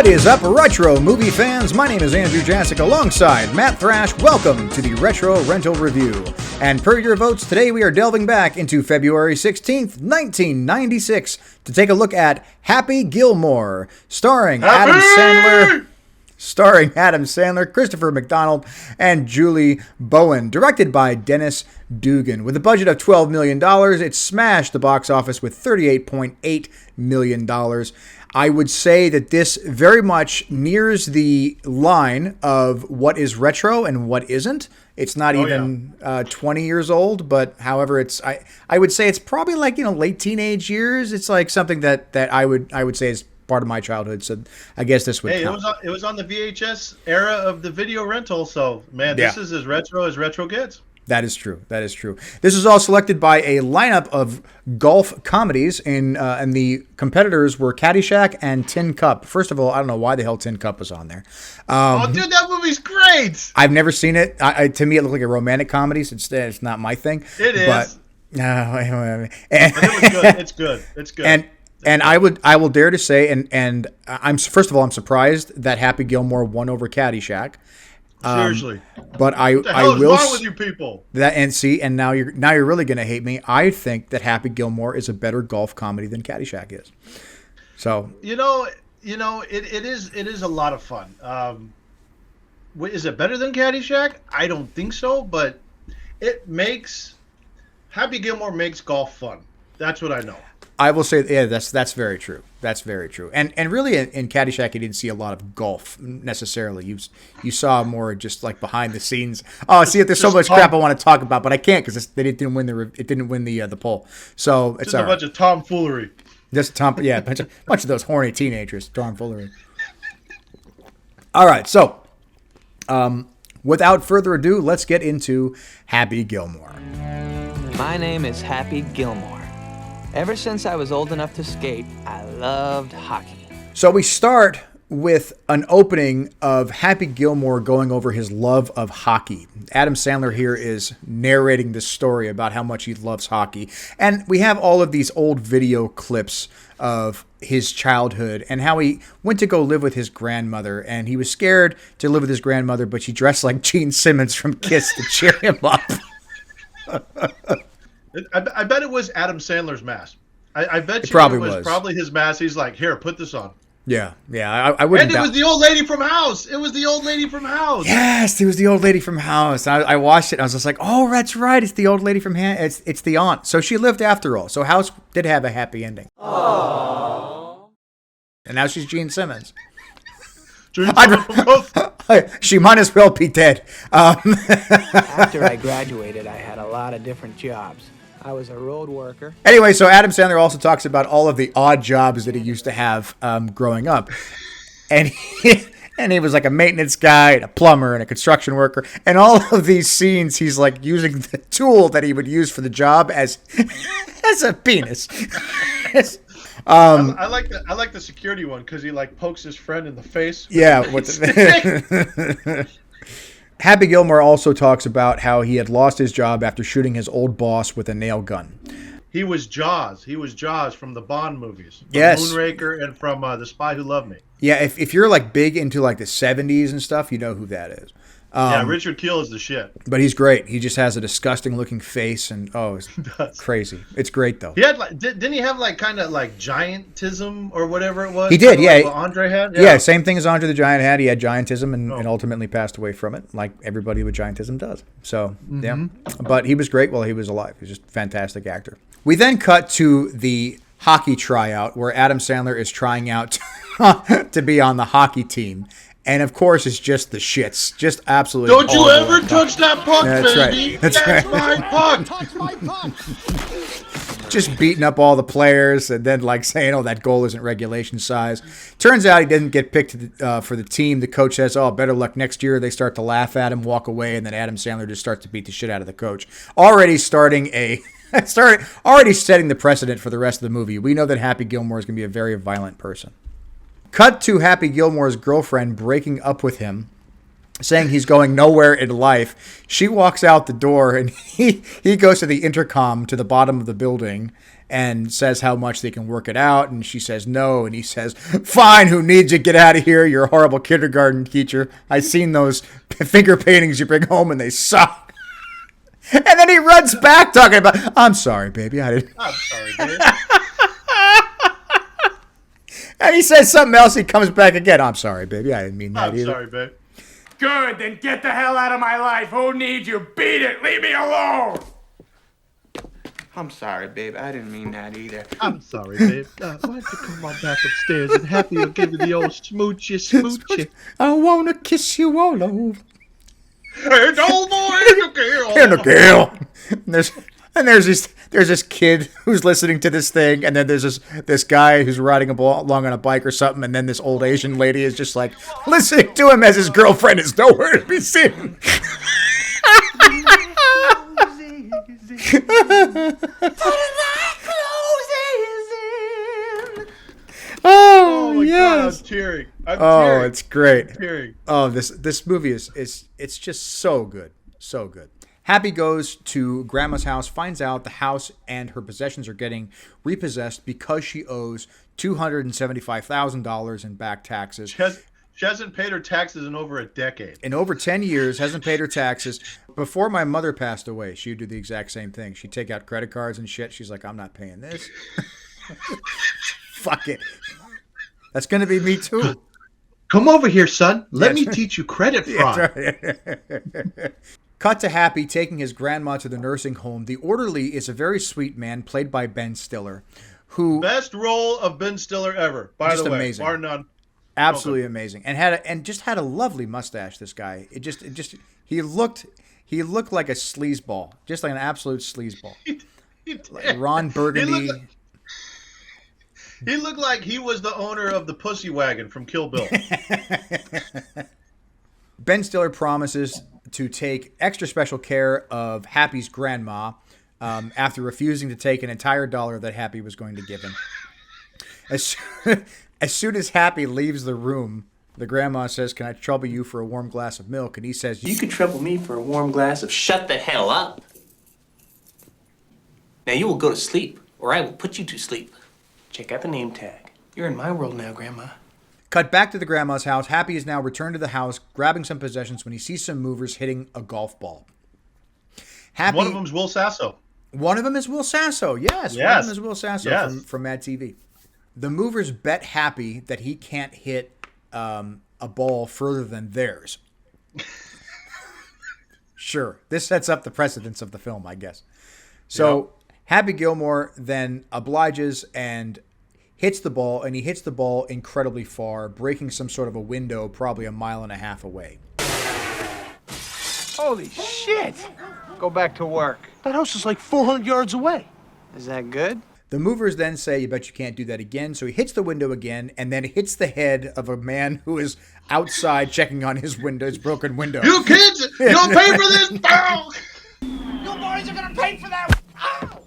What is up, retro movie fans? My name is Andrew Jasic alongside Matt Thrash. Welcome to the Retro Rental Review. And per your votes, today we are delving back into February 16th, 1996 to take a look at Happy Gilmore, starring Adam Sandler, Christopher McDonald, and Julie Bowen. Directed by Dennis Dugan. With a budget of $12 million, it smashed the box office with $38.8 million. I would say that this very much nears the line of what is retro and what isn't. It's not 20 years old, but however, I would say it's probably like, late teenage years. It's like something that I would say is part of my childhood. So I guess this would count. It was on the VHS era of the video rental. So man, this is as retro gets. That is true. This is all selected by a lineup of golf comedies, and the competitors were Caddyshack and Tin Cup. First of all, I don't know why the hell Tin Cup was on there. Dude, that movie's great. I've never seen it. To me, it looked like a romantic comedy. So it's not my thing. It is. But it was good. It's good. And I will dare to say, and I'm first of all, I'm surprised that Happy Gilmore won over Caddyshack. Seriously, but I what the hell will is wrong with you people? And now you're really going to hate me. I think that Happy Gilmore is a better golf comedy than Caddyshack is. So it is a lot of fun. Is it better than Caddyshack? I don't think so, but Happy Gilmore makes golf fun. That's what I know. I will say, yeah, that's very true. That's very true. And really, in Caddyshack, you didn't see a lot of golf necessarily. You saw more just like behind the scenes. Oh, see, there's so much crap I want to talk about, but I can't because it didn't win the poll. So it's just a bunch of tomfoolery. Just a bunch of those horny teenagers, tomfoolery. All right, so without further ado, let's get into Happy Gilmore. My name is Happy Gilmore. Ever since I was old enough to skate, I loved hockey. So we start with an opening of Happy Gilmore going over his love of hockey. Adam Sandler here is narrating this story about how much he loves hockey. And we have all of these old video clips of his childhood and how he went to go live with his grandmother. And he was scared to live with his grandmother, but she dressed like Gene Simmons from Kiss to cheer him up. I bet it was Adam Sandler's mask. I bet it was probably his mask. He's like, here, put this on. Yeah. I wouldn't. And it was the old lady from House. Yes, it was the old lady from House. I watched it. And I was just like, oh, that's right. It's the old lady from House. It's the aunt. So she lived after all. So House did have a happy ending. Aww. And now she's Gene Simmons. She might as well be dead. After I graduated, I had a lot of different jobs. I was a road worker. Anyway, so Adam Sandler also talks about all of the odd jobs that he used to have growing up. And he was like a maintenance guy and a plumber and a construction worker. And all of these scenes, he's like using the tool that he would use for the job as a penis. I like the security one because he like pokes his friend in the face. Happy Gilmore also talks about how he had lost his job after shooting his old boss with a nail gun. He was Jaws. From the Bond movies. From yes. Moonraker and from The Spy Who Loved Me. Yeah, if you're like big into like the 70s and stuff, you know who that is. Richard Kiel is the shit. But he's great. He just has a disgusting looking face, and it's crazy. It's great though. He had didn't he have like kind of like giantism or whatever it was? He did, yeah. Like what Andre had. Yeah, same thing as Andre the Giant had. He had giantism and ultimately passed away from it, like everybody with giantism does. So yeah, but he was great while he was alive. He was just a fantastic actor. We then cut to the hockey tryout where Adam Sandler is trying out to be on the hockey team. And of course, it's just the shits, just absolutely. Don't you ever touch that puck, baby! That's right. My puck. Touch my puck. Just beating up all the players, and then like saying, "Oh, that goal isn't regulation size." Turns out he didn't get picked for the team. The coach says, "Oh, better luck next year." They start to laugh at him, walk away, and then Adam Sandler just starts to beat the shit out of the coach. Already setting the precedent for the rest of the movie. We know that Happy Gilmore is going to be a very violent person. Cut to Happy Gilmore's girlfriend breaking up with him saying he's going nowhere in life. She walks out the door, and he goes to the intercom to the bottom of the building and says how much they can work it out. And she says no. And he says, fine, who needs you? Get out of here. You're a horrible kindergarten teacher. I've seen those finger paintings you bring home, and they suck. And then he runs back talking about, I'm sorry, baby. I'm sorry, baby. And he says something else. He comes back again. I'm sorry, baby. I didn't mean that either. I'm sorry, babe. Good, then get the hell out of my life. Who needs you? Beat it. Leave me alone. I'm sorry, babe. I didn't mean that either. I'm sorry, babe. Why don't you come on back upstairs and Happy will give you the old smoochy. I want to kiss you all over. Hey, no more In the gale. And there's this kid who's listening to this thing, and then there's this guy who's riding along on a bike or something, and then this old Asian lady is just like listening to him as his girlfriend is nowhere to be seen. Oh my yes. God, I'm tearing. It's great. I'm tearing. Oh, this movie is it's just so good. So good. Happy goes to Grandma's house, finds out the house and her possessions are getting repossessed because she owes $275,000 in back taxes. She hasn't paid her taxes in over a decade. In over 10 years, hasn't paid her taxes. Before my mother passed away, she'd do the exact same thing. She'd take out credit cards and shit. She's like, I'm not paying this. Fuck it. That's going to be me too. Come over here, son. Let That's me right. teach you credit fraud. Right. Cut to Happy taking his grandma to the nursing home. The orderly is a very sweet man played by Ben Stiller, who Best role of Ben Stiller ever, by Just the way. amazing. Bar none. absolutely amazing, and had a lovely mustache. This guy, he looked like a sleazeball, just like an absolute sleazeball. Like Ron Burgundy. He looked like he was the owner of the Pussy Wagon from Kill Bill. Ben Stiller promises to take extra special care of Happy's grandma after refusing to take an entire dollar that Happy was going to give him. As soon as Happy leaves the room, the grandma says, "Can I trouble you for a warm glass of milk?" And he says, You could trouble me for a warm glass of shut the hell up. Now you will go to sleep, or I will put you to sleep. Check out the name tag. You're in my world now, Grandma. Cut back to the grandma's house. Happy is now returned to the house, grabbing some possessions when he sees some movers hitting a golf ball. Happy, One of them's Will Sasso. One of them is Will Sasso. Yes. One of them is Will Sasso from Mad TV. The movers bet Happy that he can't hit a ball further than theirs. Sure. This sets up the precedence of the film, I guess. So Happy Gilmore then obliges and hits the ball, and he hits the ball incredibly far, breaking some sort of a window probably 1.5 miles away. Holy shit! Go back to work. That house is like 400 yards away. Is that good? The movers then say, "You bet you can't do that again." So he hits the window again and then hits the head of a man who is outside checking on his window, his broken window. You kids, you'll pay for this. You boys are gonna pay for that! Ow!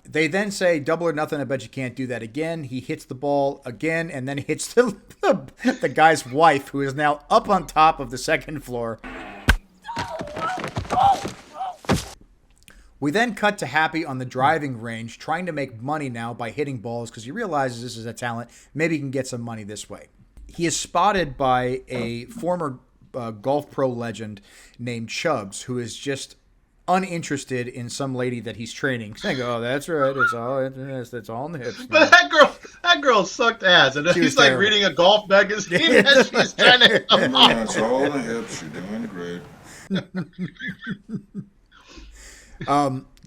They then say, "Double or nothing, I bet you can't do that again." He hits the ball again and then hits the guy's wife, who is now up on top of the second floor. We then cut to Happy on the driving range, trying to make money now by hitting balls because he realizes this is a talent. Maybe he can get some money this way. He is spotted by a former golf pro legend named Chubbs, who is just uninterested in some lady that he's training. Saying, "Oh, that's right. It's all in the hips." But that girl sucked ass, and he's like reading a golf magazine as she's trying to hit the ball. That's all in the hips. You're doing great.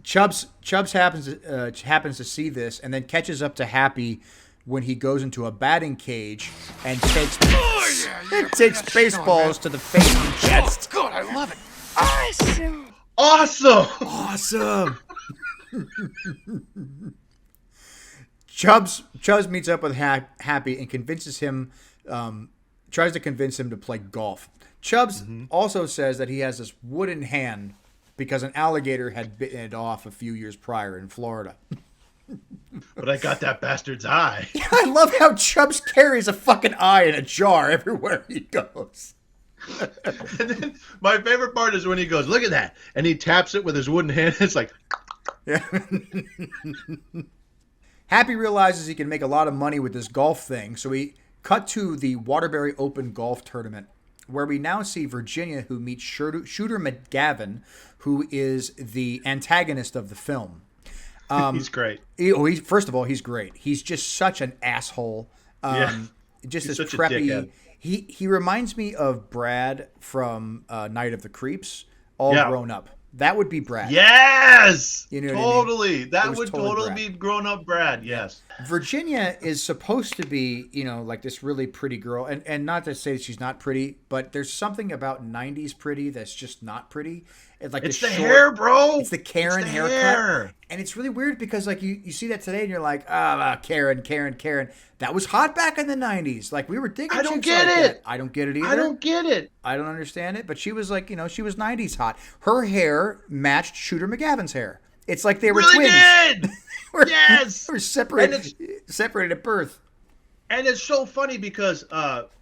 Chubbs happens to see this and then catches up to Happy when he goes into a batting cage and takes baseballs to the face and chest. God, I love it. Awesome. Chubbs meets up with Happy and tries to convince him to play golf. Chubbs also says that he has this wooden hand because an alligator had bitten it off a few years prior in Florida. But I got that bastard's eye. I love how Chubbs carries a fucking eye in a jar everywhere he goes. And then my favorite part is when he goes, "Look at that," and he taps it with his wooden hand. It's like, Yeah. Happy realizes he can make a lot of money with this golf thing, so we cut to the Waterbury Open Golf Tournament, where we now see Virginia, who meets Shooter McGavin, who is the antagonist of the film. he's great. First of all, he's great. He's just such an asshole. Just He's this such a preppy. dickhead. He reminds me of Brad from Night of the Creeps, all Yeah. grown up. That would be Brad. Yes, You know what I mean? totally. That It was would totally totally Brad. be grown-up Brad. Yes. Virginia is supposed to be, like this really pretty girl. And not to say she's not pretty, but there's something about 90s pretty that's just not pretty. It's like It's the the short, hair, bro. It's the Karen It's the haircut. hair. And it's really weird because like you see that today and you're like, Karen. That was hot back in the 90s. Like we were digging I don't chicks get like it. that. I don't get it either. I don't get it. I don't understand it. But she was like, she was 90s hot. Her hair matched Shooter McGavin's hair. It's like they were Really twins. did. We're, Yes. We're And separated at birth. And it's so funny because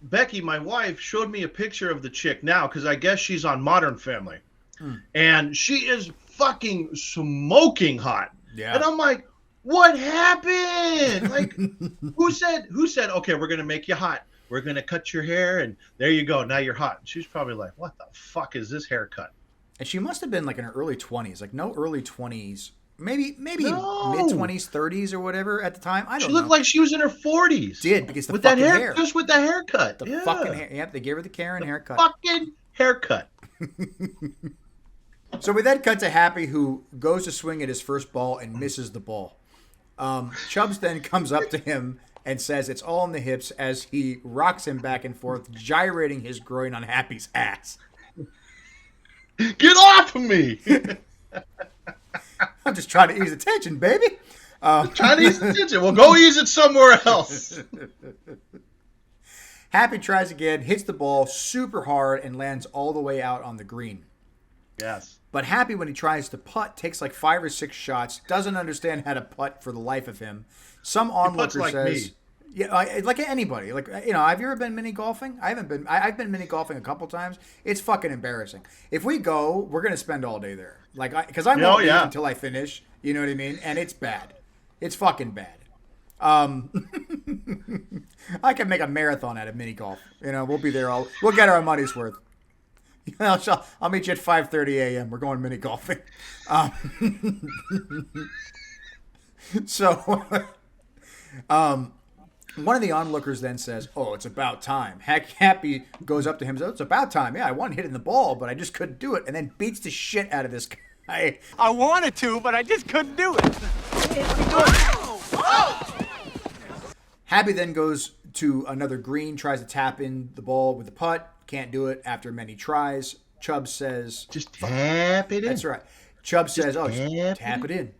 Becky, my wife, showed me a picture of the chick now because I guess she's on Modern Family. And she is fucking smoking hot. Yeah. And I'm like, what happened? Like, who said, okay, we're going to make you hot. We're going to cut your hair and there you go. Now you're hot. And she's probably like, what the fuck is this haircut? And she must have been like in her early 20s, like no early 20s, maybe No. mid-20s, 30s or whatever at the time. I don't She know. looked like she was in her 40s. Did because the with that fucking hair, hair. just with the haircut. The fucking hair. Yep, they gave her the Karen haircut. Fucking haircut. So we then cut to Happy, who goes to swing at his first ball and misses the ball. Chubbs then comes up to him and says it's all in the hips as he rocks him back and forth, gyrating his groin on Happy's ass. Get off of me! I'm just trying to ease the tension, baby. Trying to ease the tension. Well, go ease it somewhere else. Happy tries again, hits the ball super hard, and lands all the way out on the green. Yes. But Happy, when he tries to putt, takes like 5 or 6 shots, doesn't understand how to putt for the life of him. Some onlooker like says, me. "Yeah, like anybody. Like have you ever been mini golfing? I haven't been. I've been mini golfing a couple times. It's fucking embarrassing. If we go, we're gonna spend all day there. Like because I won't leave until I finish. You know what I mean? And it's bad. It's fucking bad. I can make a marathon out of mini golf. We'll be there we'll get our money's worth. I'll meet you at 5:30 a.m. We're going mini golfing. So, one of the onlookers then says, "Oh, it's about time." Happy goes up to him and says, "It's about time. Yeah, I wanted hitting the ball, but I just couldn't do it." And then beats the shit out of this guy. I wanted to, but I just couldn't do it. Happy then goes to another green, tries to tap in the ball with a putt. Can't do it after many tries. Chubb says, Just tap it in. "That's right." Chubb says, "Oh, just tap it in."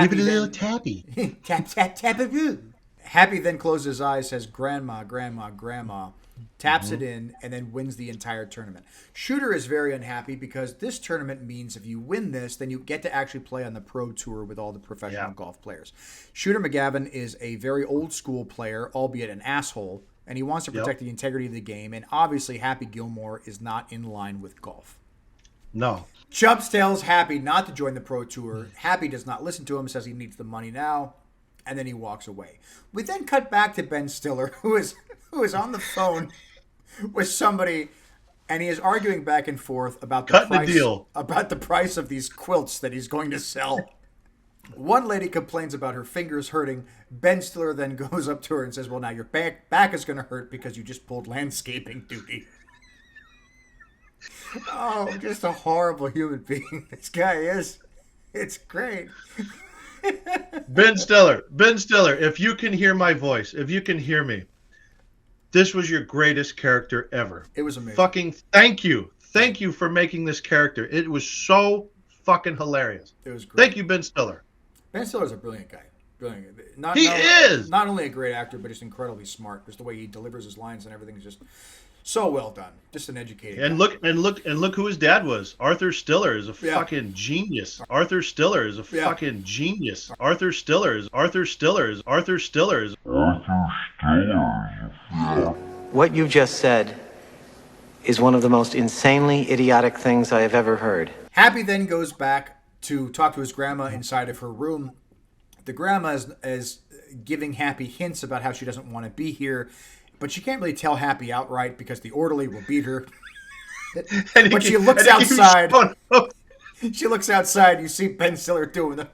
Give it a then- little tappy. tap it in. Happy then closes his eyes, says, "Grandma, grandma, grandma." Taps it in and then wins the entire tournament. Shooter is very unhappy because this tournament means if you win this, then you get to actually play on the pro tour with all the professional golf players. Shooter McGavin is a very old school player, albeit an asshole, and he wants to protect the integrity of the game. And obviously, Happy Gilmore is not in line with golf. No. Chubbs tells Happy not to join the pro tour. Happy does not listen to him, says he needs the money now, and then he walks away. We then cut back to Ben Stiller, who is on the phone with somebody, and he is arguing back and forth about the price of these quilts that he's going to sell. One lady complains about her fingers hurting. Ben Stiller then goes up to her and says, "Well, now your back is going to hurt because you just pulled landscaping duty." Oh, just a horrible human being this guy is. It's great. Ben Stiller, if you can hear my voice, if you can hear me, this was your greatest character ever. It was amazing. Fucking thank you. Thank you for making this character. It was so fucking hilarious. It was great. Thank you, Ben Stiller. Ben Stiller's a brilliant guy. Brilliant. He is! Not only a great actor, but just incredibly smart. Just the way he delivers his lines and everything is just so well done. Just an educated And guy. look who his dad was. Arthur Stiller is a fucking genius. Arthur Stiller is a fucking genius. Arthur Stiller is. What you just said is one of the most insanely idiotic things I have ever heard. Happy then goes back to talk to his grandma inside of her room. The grandma is giving Happy hints about how she doesn't want to be here, but she can't really tell Happy outright because the orderly will beat her. But she looks outside. She looks outside. You see Ben Stiller doing them.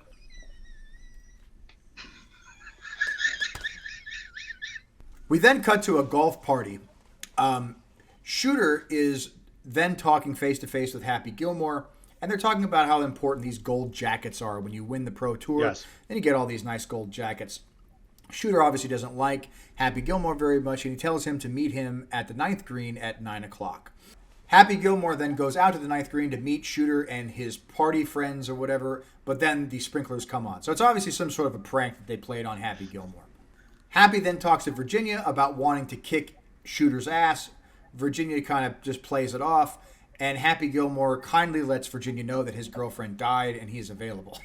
We then cut to a golf party. Shooter is then talking face to face with Happy Gilmore, and they're talking about how important these gold jackets are when you win the Pro Tour. Yes. Then you get all these nice gold jackets. Shooter obviously doesn't like Happy Gilmore very much, and he tells him to meet him at the 9th green at 9 o'clock. Happy Gilmore then goes out to the 9th green to meet Shooter and his party friends or whatever, but then the sprinklers come on. So it's obviously some sort of a prank that they played on Happy Gilmore. Happy then talks to Virginia about wanting to kick Shooter's ass. Virginia kind of just plays it off, and Happy Gilmore kindly lets Virginia know that his girlfriend died and he is available.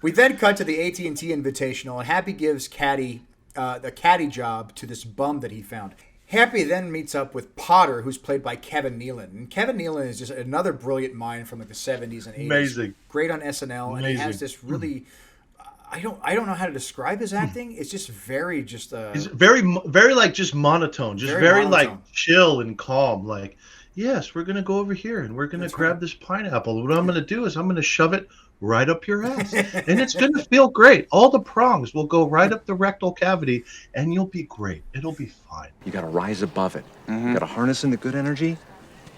We then cut to the AT&T Invitational, and Happy gives the caddy job to this bum that he found. Happy then meets up with Potter, who's played by Kevin Nealon. And Kevin Nealon is just another brilliant mind from like the 70s and 80s. Amazing. Great on SNL, and he has this really... I don't know how to describe his acting. It's just very just He's very like just monotone, just very monotone. like chill and calm. Like, yes, we're gonna go over here and we're gonna grab this pineapple. What I'm gonna do is I'm gonna shove it right up your ass, and it's gonna feel great. All the prongs will go right up the rectal cavity, and you'll be great. It'll be fine. You gotta rise above it. You gotta harness in the good energy,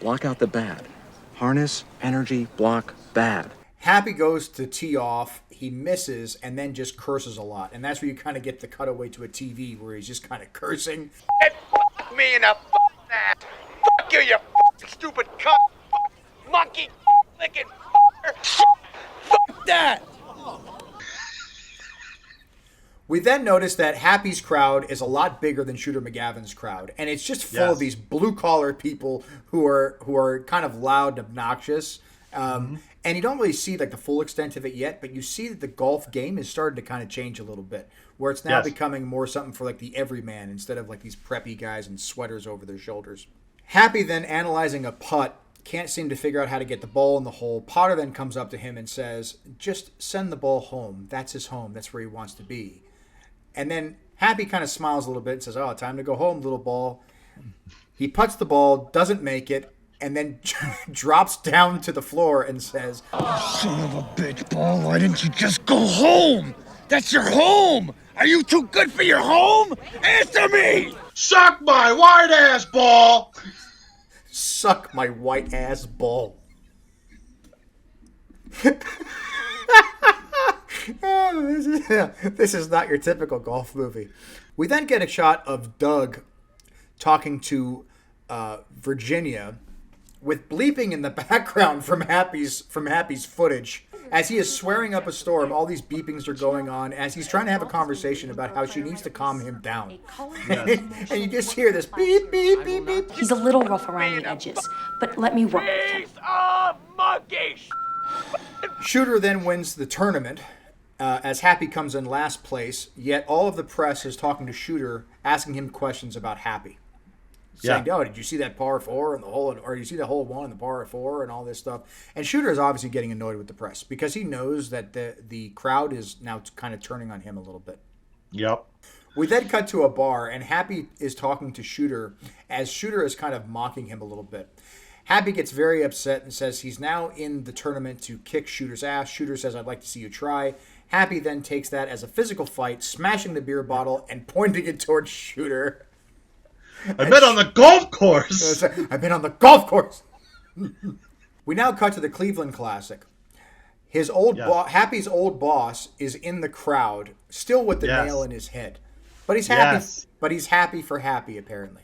block out the bad. Harness, energy, block, bad. Happy goes to tee off, he misses, and then just curses a lot. And that's where you kind of get the cutaway to a TV where he's just kind of cursing. And fuck me in the ass. Fuck you, you stupid cunt. Monkey licking. Fuck that. We then notice that Happy's crowd is a lot bigger than Shooter McGavin's crowd, and it's just full of these blue-collar people who are kind of loud and obnoxious. And you don't really see like the full extent of it yet, but you see that the golf game is starting to kind of change a little bit, where it's now becoming more something for like the everyman instead of like these preppy guys in sweaters over their shoulders. Happy then analyzing a putt, can't seem to figure out how to get the ball in the hole. Potter then comes up to him and says, just send the ball home. That's his home. That's where he wants to be. And then Happy kind of smiles a little bit and says, oh, time to go home, little ball. He putts the ball, doesn't make it, and then drops down to the floor and says, Son of a bitch, Ball, why didn't you just go home? That's your home! Are you too good for your home? Answer me! Suck my white ass ball! Suck my white ass ball. This is not your typical golf movie. We then get a shot of Doug talking to Virginia, with bleeping in the background from Happy's footage. As he is swearing up a storm, all these beepings are going on as he's trying to have a conversation about how she needs to calm him down. And you just hear this beep, beep, beep, beep. He's a little rough around the edges, but let me work with him. Piece of monkey! Shooter then wins the tournament as Happy comes in last place, yet all of the press is talking to Shooter, asking him questions about Happy. Saying, oh, did you see that par 4 and the hole, or did you see the hole 1 and the par 4 and all this stuff? And Shooter is obviously getting annoyed with the press because he knows that the crowd is now kind of turning on him a little bit. Yep. We then cut to a bar, and Happy is talking to Shooter as Shooter is kind of mocking him a little bit. Happy gets very upset and says he's now in the tournament to kick Shooter's ass. Shooter says, I'd like to see you try. Happy then takes that as a physical fight, smashing the beer bottle and pointing it towards Shooter. I've been on the golf course. I've been on the golf course. We now cut to the Cleveland Classic. His old Happy's old boss is in the crowd, still with the nail in his head, but he's happy. But he's happy for Happy, apparently.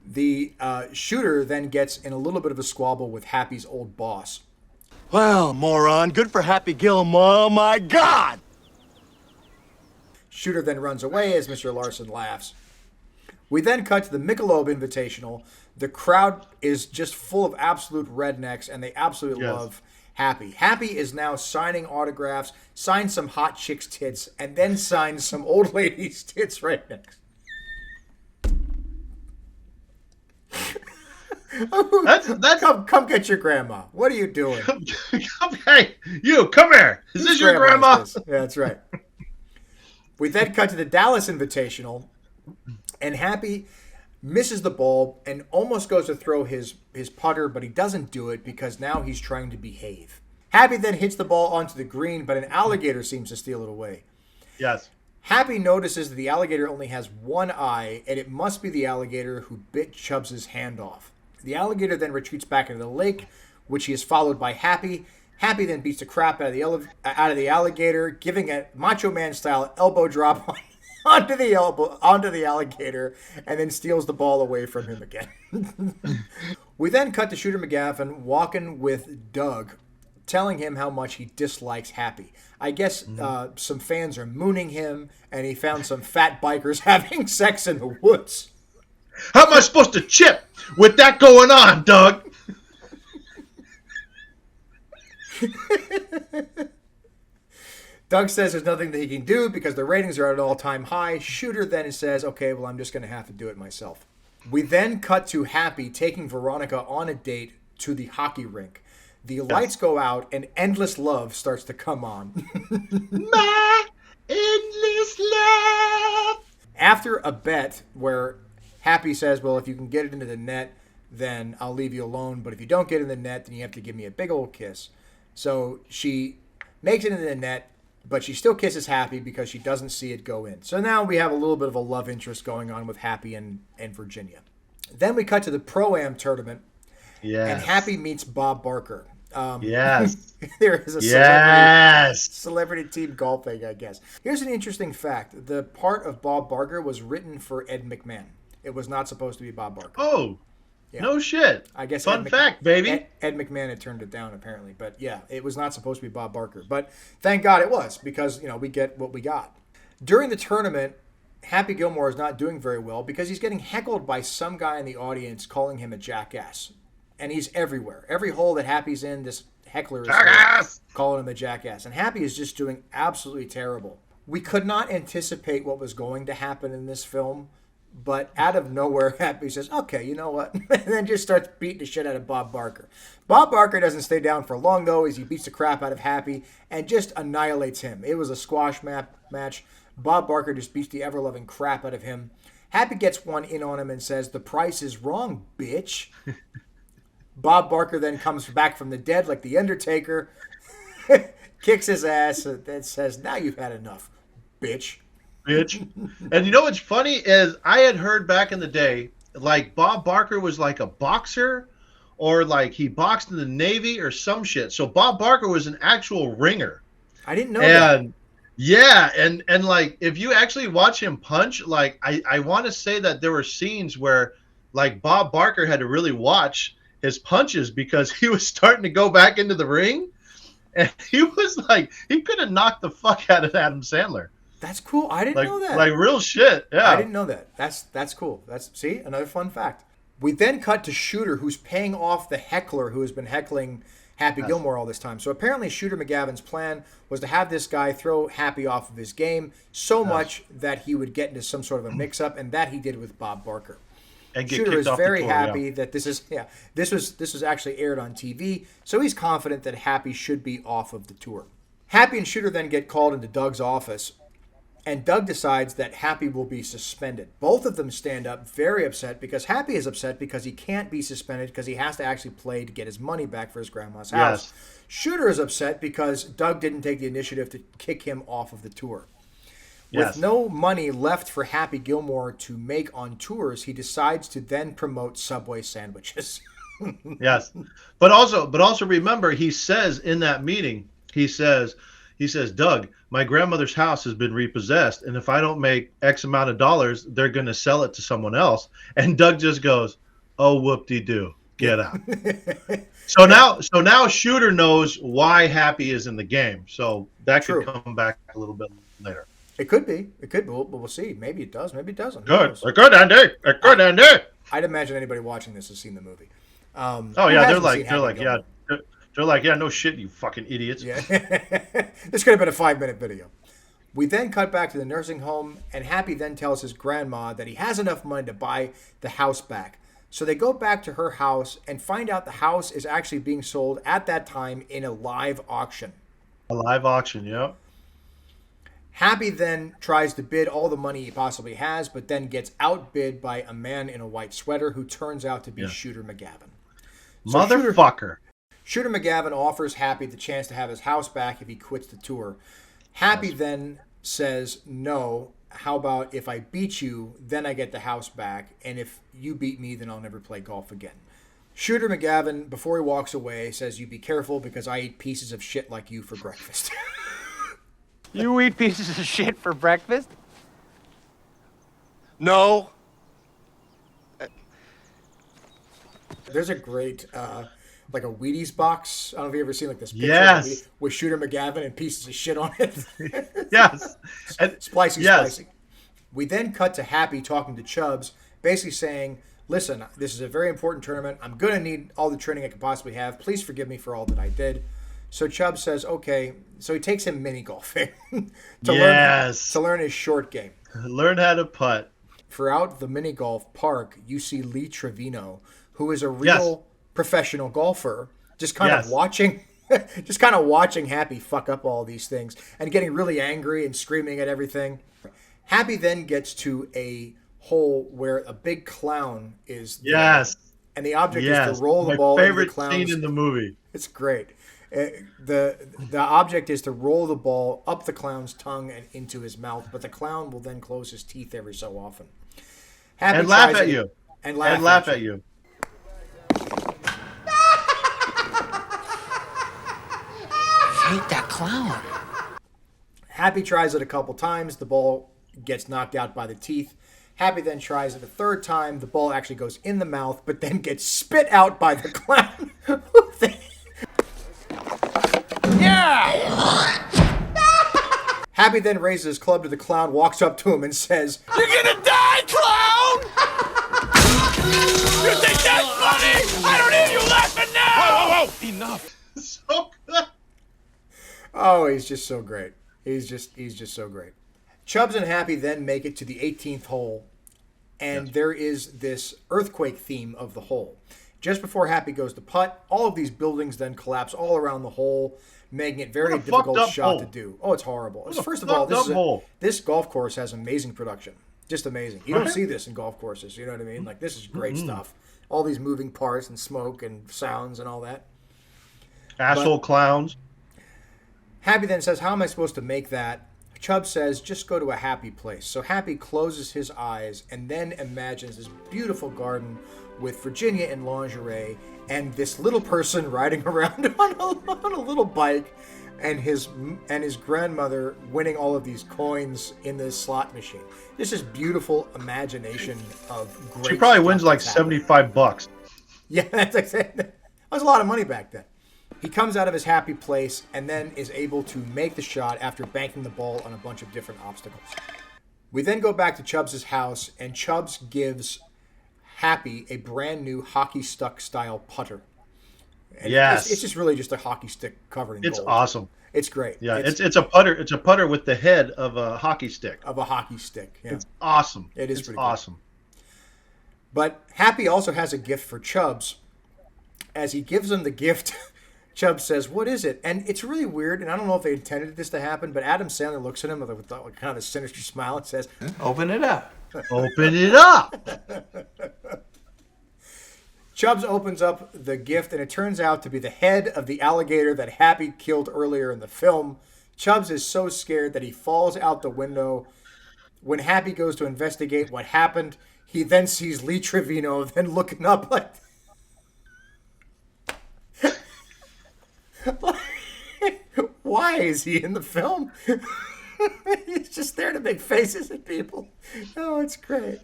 The Shooter then gets in a little bit of a squabble with Happy's old boss. Well, moron, good for Happy Gilmore. Oh my God! Shooter then runs away as Mr. Larson laughs. We then cut to the Michelob Invitational. The crowd is just full of absolute rednecks, and they absolutely love Happy. Happy is now signing autographs, signed some hot chick's tits, and then signed some old lady's tits right next. That's Come get your grandma. What are you doing? Hey, you come here. Is this your grandma? Yeah, that's right. We then cut to the Dallas Invitational, and Happy misses the ball and almost goes to throw his putter, but he doesn't do it because now he's trying to behave. Happy then hits the ball onto the green, but an alligator seems to steal it away. Yes. Happy notices that the alligator only has one eye, and it must be the alligator who bit Chubbs' hand off. The alligator then retreats back into the lake, which he is followed by Happy. Happy then beats the crap out of the alligator, giving a Macho Man style elbow drop onto the alligator, and then steals the ball away from him again. We then cut to Shooter McGavin walking with Doug, telling him how much he dislikes Happy. I guess some fans are mooning him, and he found some fat bikers having sex in the woods. How am I supposed to chip with that going on, Doug? Doug says there's nothing that he can do because the ratings are at an all-time high. Shooter then says, okay, well, I'm just going to have to do it myself. We then cut to Happy taking Veronica on a date to the hockey rink. The lights go out and Endless Love starts to come on. My endless love. After a bet where Happy says, well, if you can get it into the net, then I'll leave you alone. But if you don't get in the net, then you have to give me a big old kiss. So she makes it into the net, but she still kisses Happy because she doesn't see it go in. So now we have a little bit of a love interest going on with Happy and Virginia. Then we cut to the Pro-Am tournament, and Happy meets Bob Barker. Yes. There is a celebrity team golfing, I guess. Here's an interesting fact. The part of Bob Barker was written for Ed McMahon. It was not supposed to be Bob Barker. Oh, yeah. No shit. I guess Fun fact, baby. Ed McMahon had turned it down, apparently. But yeah, it was not supposed to be Bob Barker. But thank God it was, because, we get what we got. During the tournament, Happy Gilmore is not doing very well because he's getting heckled by some guy in the audience calling him a jackass. And he's everywhere. Every hole that Happy's in, this heckler is calling him a jackass. And Happy is just doing absolutely terrible. We could not anticipate what was going to happen in this film, but out of nowhere, Happy says, okay, you know what? And then just starts beating the shit out of Bob Barker. Bob Barker doesn't stay down for long, though, as he beats the crap out of Happy and just annihilates him. It was a squash match. Bob Barker just beats the ever-loving crap out of him. Happy gets one in on him and says, the price is wrong, bitch. Bob Barker then comes back from the dead like the Undertaker, kicks his ass, and says, now you've had enough, bitch. And you know what's funny is I had heard back in the day, like Bob Barker was like a boxer, or like he boxed in the Navy or some shit. So Bob Barker was an actual ringer. I didn't know that. Yeah, and like if you actually watch him punch, like I want to say that there were scenes where like Bob Barker had to really watch his punches because he was starting to go back into the ring, and he was like he could have knocked the fuck out of Adam Sandler. That's cool. I didn't know that. Like real shit. Yeah. I didn't know that. That's cool. See, another fun fact. We then cut to Shooter, who's paying off the heckler who has been heckling Happy Gilmore all this time. So apparently Shooter McGavin's plan was to have this guy throw Happy off of his game so much that he would get into some sort of a mix-up, and that he did with Bob Barker. And get Shooter is kicked off very the tour, happy that this was actually aired on TV, so he's confident that Happy should be off of the tour. Happy and Shooter then get called into Doug's office, and Doug decides that Happy will be suspended. Both of them stand up very upset because Happy is upset because he can't be suspended because he has to actually play to get his money back for his grandma's house. Yes. Shooter is upset because Doug didn't take the initiative to kick him off of the tour. With no money left for Happy Gilmore to make on tours, he decides to then promote Subway sandwiches. Yes. But also remember, he says in that meeting, he says, Doug, my grandmother's house has been repossessed, and if I don't make X amount of dollars, they're going to sell it to someone else. And Doug just goes, oh, whoop-de-doo, get out. So now Shooter knows why Happy is in the game. So that could come back a little bit later. It could be. We'll see. Maybe it does. Maybe it doesn't. Good, Andy. Good, Andy. I'd imagine anybody watching this has seen the movie. They're like, no shit, you fucking idiots. Yeah. This could have been a 5-minute video. We then cut back to the nursing home, and Happy then tells his grandma that he has enough money to buy the house back. So they go back to her house and find out the house is actually being sold at that time in a live auction. A live auction, yep. Happy then tries to bid all the money he possibly has, but then gets outbid by a man in a white sweater who turns out to be Shooter McGavin. So Motherfucker. Shooter McGavin offers Happy the chance to have his house back if he quits the tour. Happy then says, no, how about if I beat you, then I get the house back, and if you beat me, then I'll never play golf again. Shooter McGavin, before he walks away, says, you be careful because I eat pieces of shit like you for breakfast. You eat pieces of shit for breakfast? No. There's a great, like a Wheaties box. I don't know if you've ever seen like this picture Yes. with Shooter McGavin and pieces of shit on it. Yes. Spicy. We then cut to Happy talking to Chubbs, basically saying, listen, this is a very important tournament. I'm going to need all the training I can possibly have. Please forgive me for all that I did. So Chubbs says, okay. So he takes him mini golfing to learn his short game. Learn how to putt. Throughout the mini golf park, you see Lee Trevino, who is a real professional golfer, just kind of watching Happy fuck up all these things and getting really angry and screaming at everything. Happy then gets to a hole where a big clown is there. Yes. And the object is to roll the ball into the favorite clown's... scene in the movie. It's great. The object is to roll the ball up the clown's tongue and into his mouth, but the clown will then close his teeth every so often. Happy And laugh tries at it- you. And And laugh at you. Hate that clown. Happy tries it a couple times. The ball gets knocked out by the teeth. Happy then tries it a third time. The ball actually goes in the mouth, but then gets spit out by the clown. Happy then raises his club to the clown, walks up to him, and says, You're gonna die, clown! You think that's funny? I don't hear you laughing now! Whoa! Enough. So good. oh, he's just so great. He's just so great. Chubbs and Happy then make it to the 18th hole, and there is this earthquake theme of the hole. Just before Happy goes to putt, all of these buildings then collapse all around the hole, making it very What a difficult fucked up shot hole. to do. Oh, it's horrible. What a First of all, fucked up hole. this golf course has amazing production. Just amazing. You don't Right. see this in golf courses. You know what I mean? Like, this is great stuff. All these moving parts and smoke and sounds and all that. Asshole clowns. Happy then says, how am I supposed to make that? Chubb says, just go to a happy place. So Happy closes his eyes and then imagines this beautiful garden with Virginia in lingerie and this little person riding around on a little bike and his grandmother winning all of these coins in this slot machine. This is beautiful imagination of great She probably stuff wins like that's happening. $75. Yeah, that was a lot of money back then. He comes out of his happy place and then is able to make the shot after banking the ball on a bunch of different obstacles. We then go back to Chubbs' house, and Chubbs gives Happy a brand new hockey stick style putter. And Yes. it's just really just a hockey stick covered in It's gold. awesome. It's great. Yeah, it's a putter. It's a putter with the head of a hockey stick. Of a hockey stick. Yeah. It's awesome. It is it's pretty cool. awesome. But Happy also has a gift for Chubbs. As he gives him the gift, Chubbs says, what is it? And it's really weird, and I don't know if they intended this to happen, but Adam Sandler looks at him with kind of a sinister smile and says, Open it up. Open it up. Chubbs opens up the gift, and it turns out to be the head of the alligator that Happy killed earlier in the film. Chubbs is so scared that he falls out the window. When Happy goes to investigate what happened, he then sees Lee Trevino then looking up like... Why is he in the film? He's just there to make faces at people. Oh, it's great.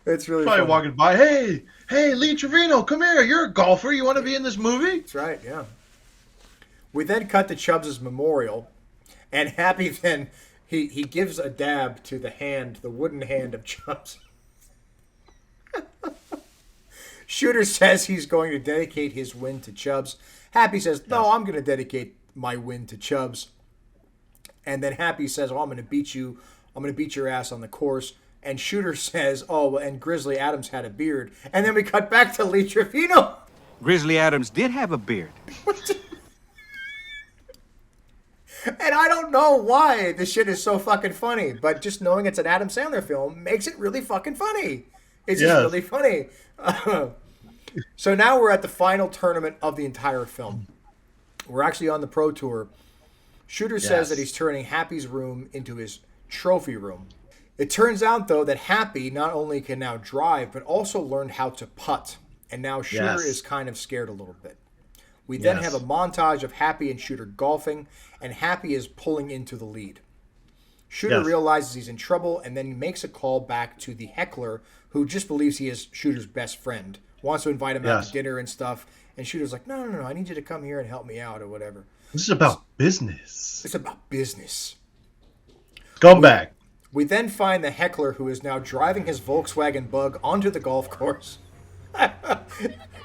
It's really Probably funny. walking by. Hey, Lee Trevino, come here. You're a golfer. You want to be in this movie? That's right, yeah. We then cut to Chubbs' memorial, and Happy then, he gives a dab to the wooden hand of Chubbs. Shooter says he's going to dedicate his win to Chubbs. Happy says, no, I'm going to dedicate my win to Chubbs. And then Happy says, I'm going to beat you. I'm going to beat your ass on the course. And Shooter says, oh, well, and Grizzly Adams had a beard. And then we cut back to Lee Trevino. Grizzly Adams did have a beard. And I don't know why this shit is so fucking funny, but just knowing it's an Adam Sandler film makes it really fucking funny. It's just really funny. So now we're at the final tournament of the entire film. We're actually on the Pro Tour. Shooter says that he's turning Happy's room into his trophy room. It turns out, though, that Happy not only can now drive, but also learned how to putt. And now Shooter is kind of scared a little bit. We then have a montage of Happy and Shooter golfing, and Happy is pulling into the lead. Shooter realizes he's in trouble and then makes a call back to the heckler, who just believes he is Shooter's best friend, wants to invite him out to dinner and stuff. And Shooter's like, no, I need you to come here and help me out or whatever. This is about business. It's about business. Scumbag. We then find the heckler, who is now driving his Volkswagen Bug onto the golf course,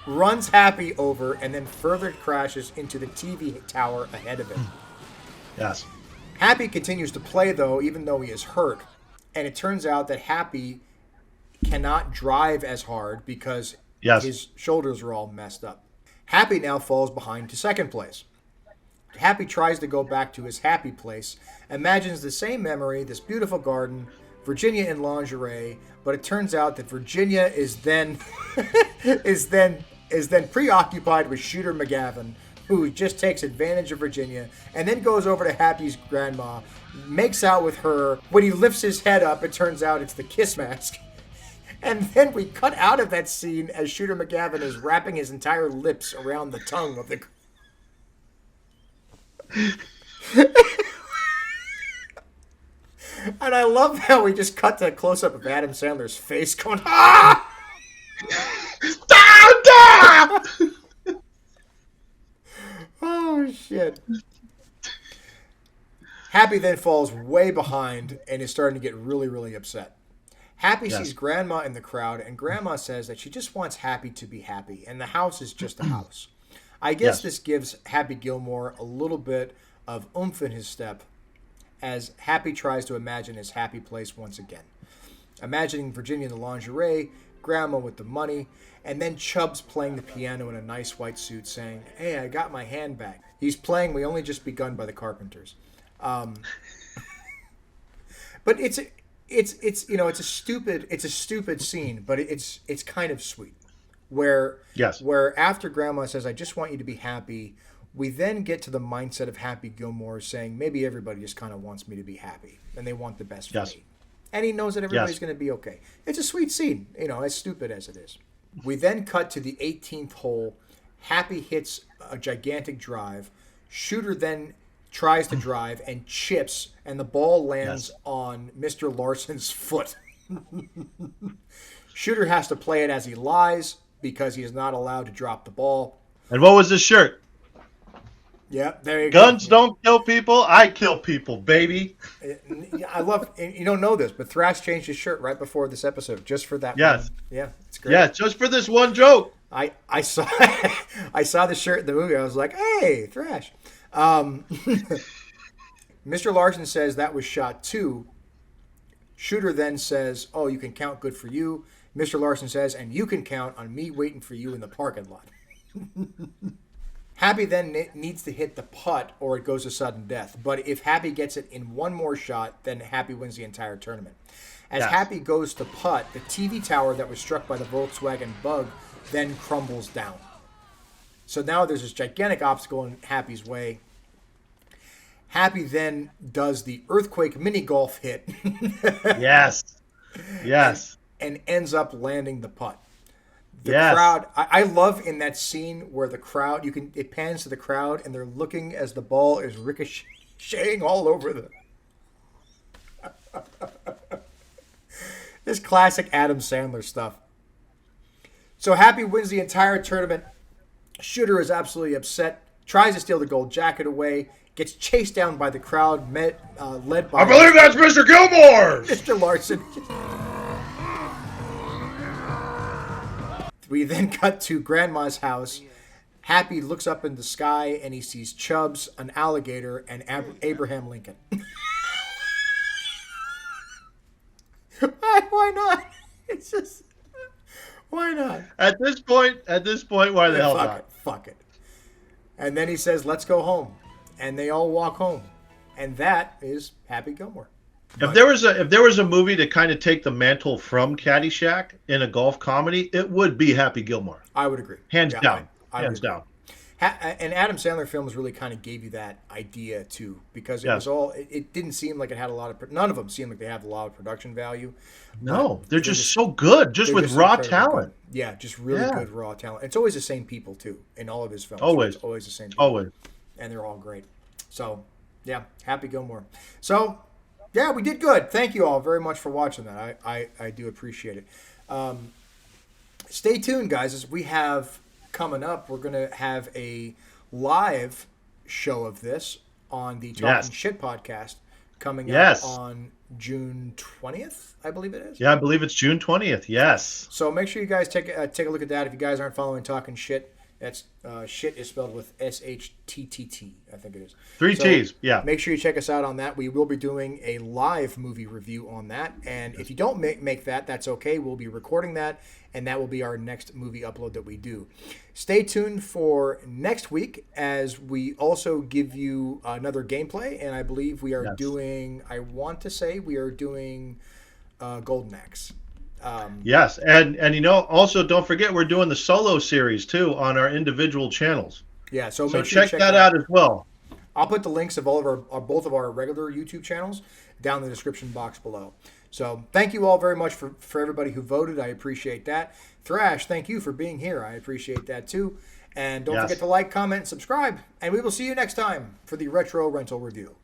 runs Happy over, and then further crashes into the TV tower ahead of him. Yes. Happy continues to play, though, even though he is hurt. And it turns out that Happy cannot drive as hard because his shoulders are all messed up. Happy now falls behind to second place. Happy tries to go back to his happy place, imagines the same memory, this beautiful garden, Virginia in lingerie, but it turns out that Virginia is then is then preoccupied with Shooter McGavin, who just takes advantage of Virginia and then goes over to Happy's grandma, makes out with her. When he lifts his head up, it turns out it's the kiss mask. And then we cut out of that scene as Shooter McGavin is wrapping his entire lips around the tongue of the... And I love how we just cut to a close-up of Adam Sandler's face going, ah! Oh, shit. Happy then falls way behind and is starting to get really, really upset. Happy sees Grandma in the crowd, and Grandma says that she just wants Happy to be happy, and the house is just a house. I guess this gives Happy Gilmore a little bit of oomph in his step as Happy tries to imagine his happy place once again. Imagining Virginia in the lingerie, Grandma with the money, and then Chubbs playing the piano in a nice white suit saying, hey, I got my hand back. He's playing We Only Just Begun by the Carpenters. But it's a stupid scene, but it's kind of sweet. Where after Grandma says, I just want you to be happy, we then get to the mindset of Happy Gilmore saying, maybe everybody just kind of wants me to be happy, and they want the best for me. And he knows that everybody's going to be okay. It's a sweet scene, as stupid as it is. We then cut to the 18th hole. Happy hits a gigantic drive. Shooter then tries to drive and chips, and the ball lands on Mr. Larson's foot. Shooter has to play it as he lies because he is not allowed to drop the ball. And what was his shirt? Yeah, there you go. Guns don't kill people. I kill people, baby. I love, you don't know this, but Thrash changed his shirt right before this episode just for that. Yes. One. Yeah, it's great. Yeah, just for this one joke. I saw I saw the shirt in the movie. I was like, hey, Thrash. Mr. Larson says that was shot 2. Shooter then says, oh, you can count, good for you. Mr. Larson says, and you can count on me waiting for you in the parking lot. Happy then needs to hit the putt or it goes to sudden death. But if Happy gets it in one more shot, then Happy wins the entire tournament. As Happy goes to putt, the TV tower that was struck by the Volkswagen Bug then crumbles down. So now there's this gigantic obstacle in Happy's way. Happy then does the earthquake mini golf hit. Yes. And ends up landing the putt. The crowd, I love in that scene where the crowd, it pans to the crowd and they're looking as the ball is ricocheting all over them. This classic Adam Sandler stuff. So Happy wins the entire tournament. Shooter is absolutely upset, tries to steal the gold jacket away, gets chased down by the crowd, led by... I believe that's Mr. Gilmore! Mr. Larson. We then cut to Grandma's house. Happy looks up in the sky and he sees Chubbs, an alligator, and Abraham Lincoln. Why not? It's just, why not? At this point, why the hell Fuck not? it. Fuck it. And then he says, let's go home. And they all walk home. And that is Happy Gilmore. If there was a movie to kind of take the mantle from Caddyshack in a golf comedy, it would be Happy Gilmore. I would agree. Hands Yeah, down. I Hands would agree. down. And Adam Sandler films really kind of gave you that idea too, because it was all. It didn't seem like it had a lot of. None of them seemed like they have a lot of production value. No, they're just so good, just with raw talent. Good. Yeah, just really good raw talent. It's always the same people too in all of his films. Always, it's always the same people. Always, and they're all great. So, yeah, Happy Gilmore. So, yeah, we did good. Thank you all very much for watching that. I do appreciate it. Stay tuned, guys, as we have coming up. We're going to have a live show of this on the Talking Shit podcast coming up on June 20th, I believe it is. Yeah, I believe it's June 20th. Yes. So make sure you guys take a look at that. If you guys aren't following Talking Shit, that's shit is spelled with SHTTT, I think it is. 3 T's, yeah. Make sure you check us out on that. We will be doing a live movie review on that. And if you don't make that, that's okay. We'll be recording that, and that will be our next movie upload that we do. Stay tuned for next week as we also give you another gameplay. And I believe we are doing, I want to say we are doing Golden Axe. Yes, and also don't forget we're doing the solo series too on our individual channels. Yeah, so make sure sure you check that out as well. I'll put the links of all of our both of our regular YouTube channels down in the description box below. So thank you all very much for everybody who voted. I appreciate that. Thrash, thank you for being here. I appreciate that too. And don't forget to like, comment, and subscribe. And we will see you next time for the Retro Rental Review.